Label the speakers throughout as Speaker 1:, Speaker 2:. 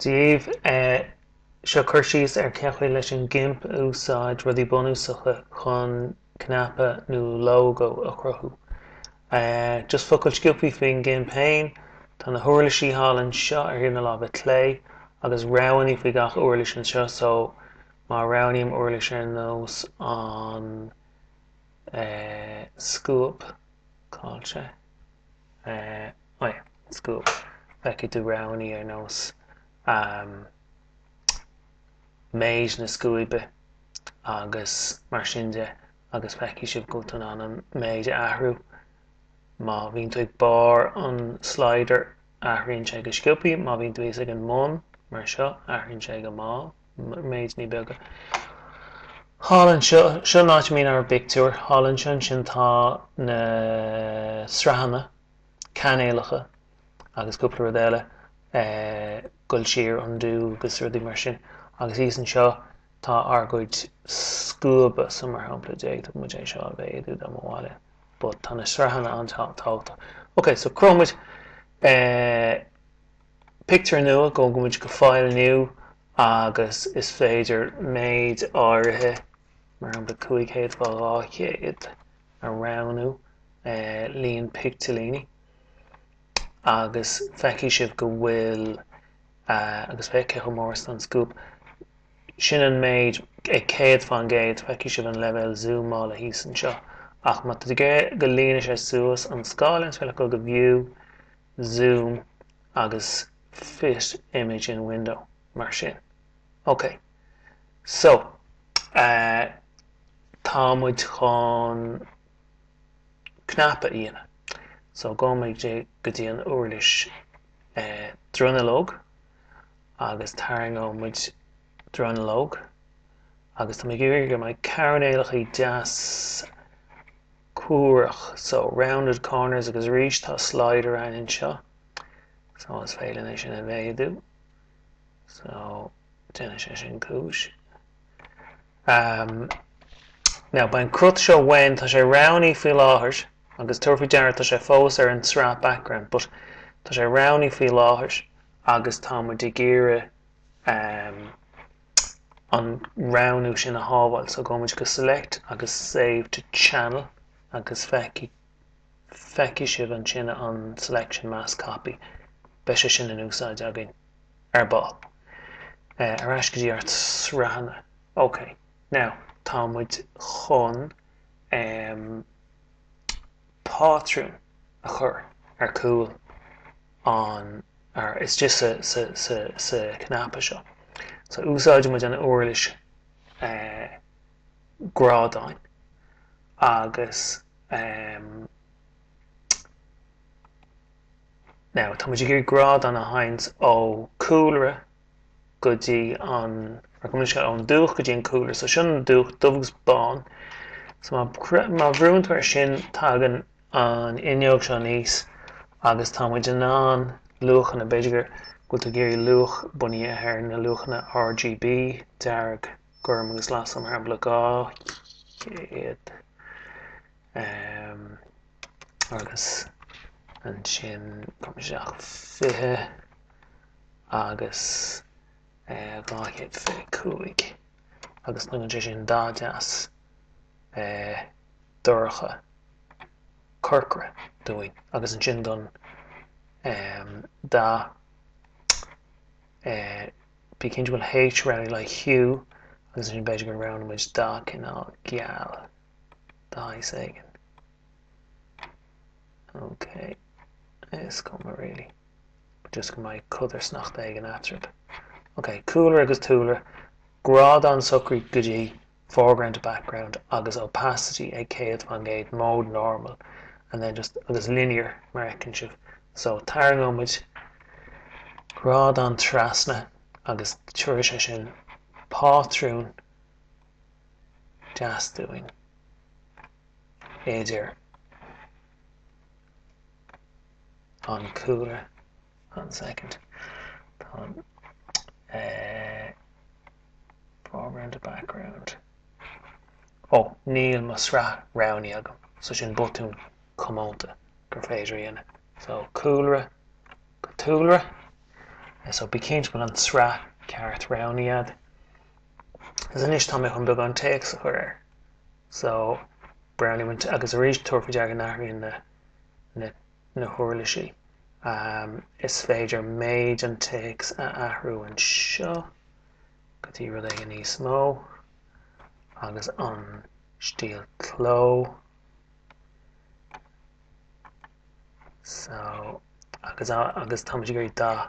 Speaker 1: Díobh seo chuirsíos ar ceachaí leis an GIMP úsáid rudí bunúsacha chun cnaipe nó logo a cruthú. Just focail sciúpaí faoin GIMP féin, tá na thuirlisí hálann seo ar hina lá bheith clé agus roghnaí faoi gach uirlis an seo, so má roghnaíim uirlis ar nós an scoop cáilte. Scoop. Feici tú roghnaí ar nós méid na scuaibhe agus mar sin de agus feici sibh go tún an méid ahrú má bhíonn tú ag bar an slider athraíonn sé go sciúpaí, má bhíonn tú ag an món mar seo athraíonn sé go má méid ní beaga. Hálann seo náit mín ar pictiúr, hálann sin tá na srahanna canéalacha agus cúpla rud eile gul siar an dú agus rudí mar sin, agus hí an seo tá argóid scuaba sa mar shampla déag mu é seo a bhéadú do mháile, but tá na srahanna an táta. Ok, so chromid picture nua go muid go fáil nniu agus is féidir méid áirithe mar an 500 a roundú líon pictolíní agus feici sibh go bhfuil agus feici go mór an scoop sin an méid ag céad fan géad feici sibh an level zoom mála híos an seo ach má go líana sé suas an scáilinn feileach go view zoom agus fit image in window mar sin. Ok, so tá muid chun cnaipe íana, so go méid go dtí an uirlis drunalóg agus tarraingó muid drunalóg agus tá mé gur mai cairnéalachaí deas cuarach, so rounded corners agus ríis tá slider in seo, so is féile é sin a bhéadú, so déine sé sin cúis. Now bain crut seo wein tá sé roghnaí faoi láthair agus tuairfí dearad tá sé fós ar an srá background, but tá sé roghnaí faoi láthair agus tá muid ag géire an roghnaú sin a hábhail, so go muid go select agus save to channel agus feici sibh an sin an selection mask copy be sé sin an úsáid agin ar ball ar ais go dtí art srahanna. Ok, now tá muid chun pátrún a chur ar cool an it's just sa cnaipe seo, so úsáid muid an uirlis grádáin agus now tá muid gur grád an a haint ó coolre go dtí an an dúch go dtí an cooler, so sin an dúch dubhgus bán, so má bhrúint ar sin tagan an inneog seo níos agus tá muid an luachan a beidir go tú géirí luach buní ar na luachanna RGB dearg gurm agus lasam ar bla gá agus an sin seach fithe agus gáchéad fé cúig agus nu an sin dá deas dúracha corcra dúin agus an sin don dá bí cinnte bhfuil H rally le hue agus sin beidir go round muid dá cinál geal dá is éigen. Ok, is cuma really, but just go mai cudar snacht éigen atrib. Ok, cooler agus tooler, grád an sucrí go dtí foreground to background agus opacity ag céad fan géad mode normal and then just agus linear mar ecinn sibh, so tarraingó muid grád an trasna agus tuair sé sin pátrún deasúing éidir an cooler an second foreground to background. Oh, níl mas roghnaí agam, so sin botún cománta gur féidir dhéanamh. So coolra go túlra So bicéint go an sra ceart rownniad. Is inis tá mé chun beag an takes a chuir. So brownie went agus a rééis torfa deag nachí na thuirlaí. Is féidir méid an takes a ahrú an seo go dtí rud ag níos mó agus an stíl cló. So agus táimid gurí dá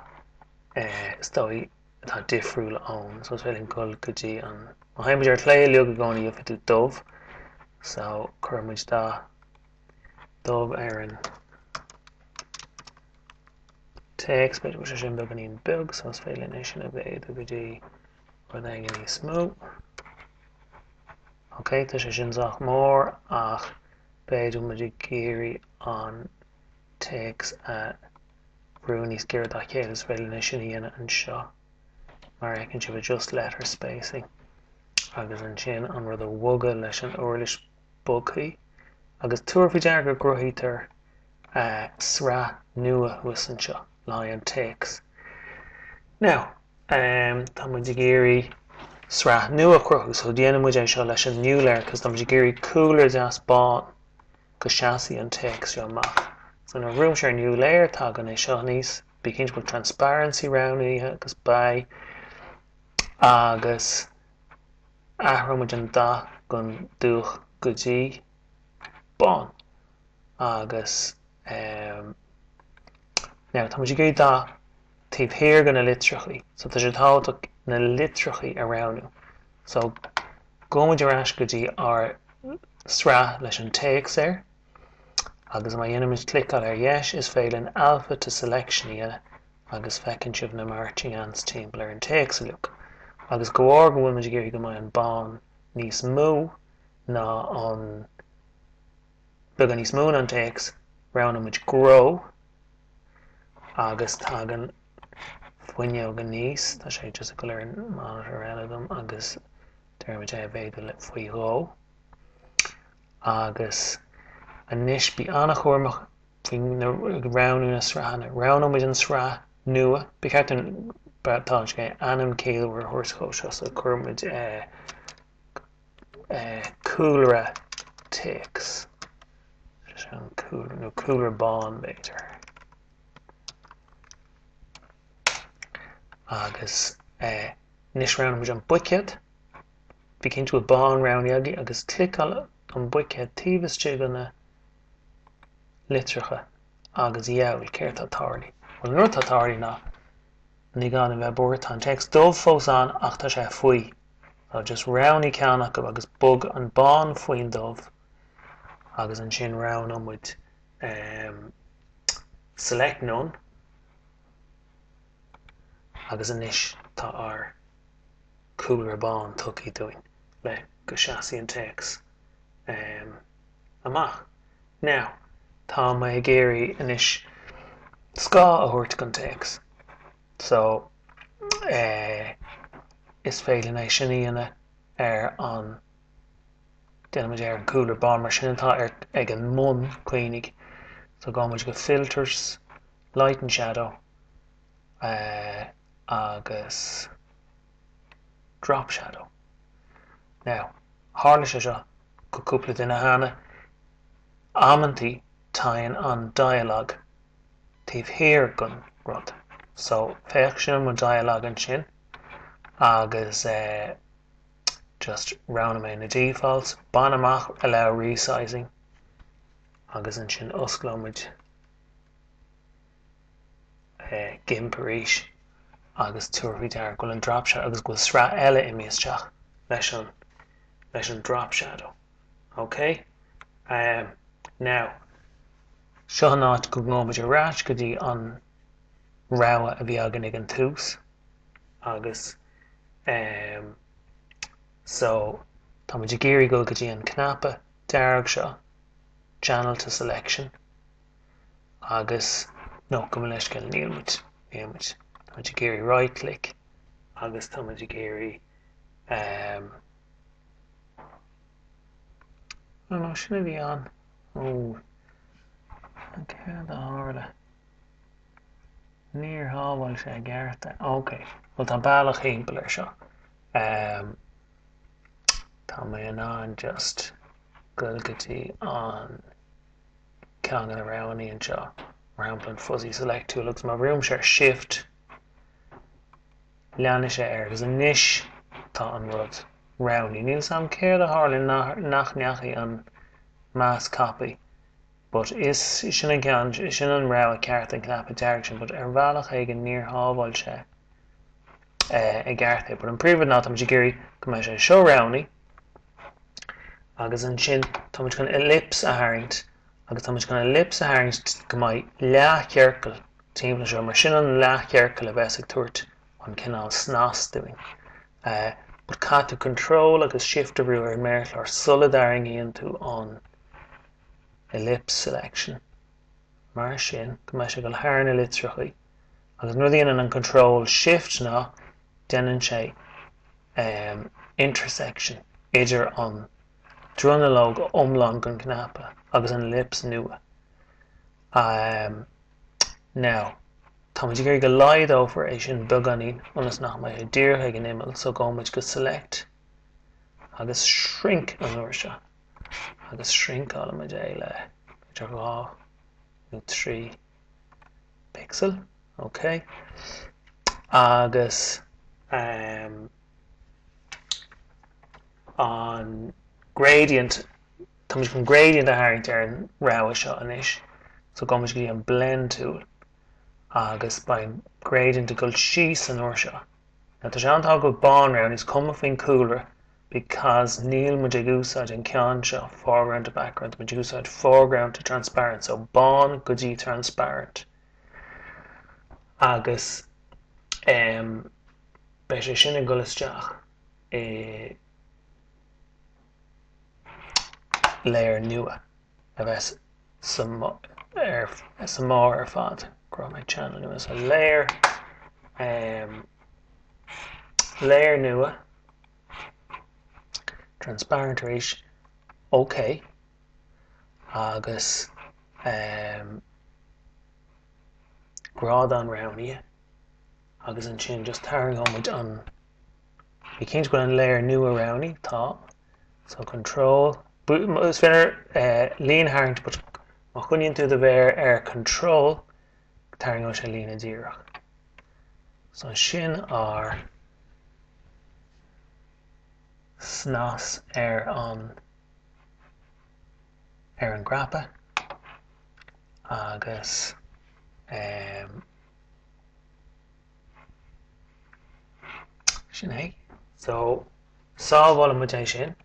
Speaker 1: stoi tá difriúil ón, so is féidir gol go dtí an haimiid ar clé leog go gáinna dhéofa tú dómh, so chuirmuid dá dómh ar an takes, beidir go sé sin beag an íon beag, so is féidir é sin a bhéad go dtí rud ag níos mó. Ok, tá sé sin zach mór ach beidir muid géirí an takes a brúní scéir dá chéad is féidir é sin dhéana an seo. Mar ecinn sibh just letter spacing agus an sin an rud a bhuga leis an uirlis bogaí agus tuairfí deag go gcruthítar sra nua thuas an seo lá an takes. Now, tá muid géirí sra nua cruthú, so déanam muid an seo leis an new layer cos tá muid géirí cooler deas bán go seasaí an takes seo amach. So na room share new layer tá gan é seo níos bicéint go transparency rownnaí agus by agus ahrúid an dá gon dúch go dtí bán agus now tá muid géirí dá tíobh hir gan na litrechaí, so tá sé tábhachtach na litrechaí a rownú. So gomid arás go dtí ar sra leis an takes ar agus má dhéanamid clicáil ar yes is féidir an alpha to selection dhéana agus fecinn sibh na marching ants timpeall ar an takes a look. Agus go bhfuil go bhfuil muid géirí go mbeidh an bán níos mó ná an beag an níos mó an takes rownna muid grow agus tá gan fuinne gan níos, tá sé just go leir an monitor eile agus deirmid é bhéidir le faoi ró agus anis bí annach chuirmach faoin na rownú na srána rownmuid an srá nua bicart an tá sé anam céalhar thuircó seo so chuirmuid coolra takes an cooler bán beidir agus níos rownmuid an buicéad bicéint tú a bán rownniagi agus clicáil an buicéad tíbhaiste gan na litrecha agus dheall céir tá tarlaí. Well nuair tá tarlaí ná ní gan bheith bort an text dómh fós an ach tá sé faoi. So just rownní ceannach go agus bug an bán faoin dómh agus an sin rown muid select none agus anis tá ar cooler bán tucaí doing le go seasaí an takes amach. Now tá mé géirí inis scá a thuirt an takes. So is féidir é sin dhéana ar an déanaid ar an cooler bán mar sin atá ar ag an mun cuoinnig. So gámuid go filters, light and shadow agus drop shadow. Now hála sé seo go cúpla duine hána ammantí tain an dialogue tíobh hir gon rud. So féach sin mo dialogue an sin agus just round mé na defaults ban amach allow resizing agus an sin osclomid GIMP arís agus tuairfí dear go an drop shadow agus go srá eile imíosteach leis an drop shadow. Okay? Now seo náit go gnóid arás go dtí an ráha a bhí agan ag an tús agus so tá muid géirí go dtí an cnaipe dearg seo channel to selection agus nó go leis go níolmuid tá muid géirí right click agus tá muid géirí no sinna bhí an an céad a hála Níor hábhail sé gcearta. Ok. Well tá bailach timpeall ar seo. Tá mé an just goilgotí an ceangan a roundaí anseo. Ramplan fuzzy select tool agus má bhriúm sé shift leanna sé agus an níis tá an rud roundaí. Níl sam céir a hálinn nach neachaí an mass copy. But is sin an cean sin an rá a ceart an cnap direction, but ar bhealach ag an níor hábhail sé I gceartha. But an príomh ná tá géirí go mbeidh sé seo roundaí agus an sin tá muid chun ellipse a tharraingt agus tá muid chun ellipse a tharraingt go mbeidh leathchearcail timpeall seo mar sin an leathchearcail a bheits ag tuairt an cinál snas doing. But catú control agus shift a rú ar méartla ar solidaring íon tú an ellipse selection. Mar sin go mbeidh sé go thar na litreachaí agus nuair dhéanaan an control shift ná déanann sé intersection idir an drunalóg omlan gon cnapa agus an ellipse nua. Now tá muid géirí go laid over é sin beganín onas nach mai ddíortha ag an imil, so go muid go select agus shrink an uair seo agus shrink all muid é le idir 2 nó 3 pixel. Okay. Agus an gradient tá muid chun gradient a tharraingt ar an rá seo anois, so go muid go dtí an blend tool agus bain gradient a goil síos an uair seo. Now tá sé antá go bán round is cuma faoin cooler because níl muid ag úsáid an ceann seo foreground to background, muid ag úsáid foreground to transparent, so bán go dtí transparent. Agus bei sé sin a golisteach léir nua a bheits sa mór ar fad gro my channel nua, so léir nua transparent éis ok agus grád an roundaí agus an sin just tharraing homid an you can't go an layer nua roundaí tá, so control is finner lean tharraingt, but má chuineann tú de bheith ar control tharraing ó sé lín a díreach. So sin ar snas ar an grappa agus sin é. So sábháil muid é sin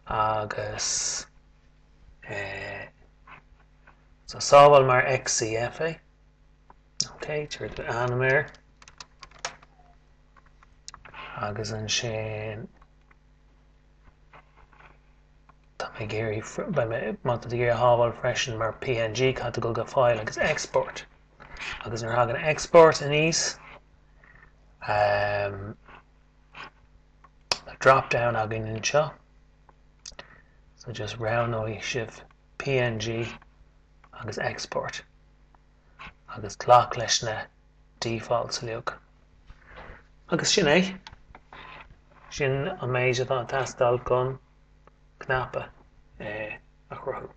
Speaker 1: agus so sábháil mar XCF é. Okay, tuair go animéir agus an sin tá mé géirí má tá géirí hábháil freisin mar PNG cad go go fáil agus export agus nar hagan export in níos drop down agin in seo, so just round ó sibh PNG agus export agus clock leis na defaults leog agus sin é sin a méid atá tastal gon cnapa a chruthú.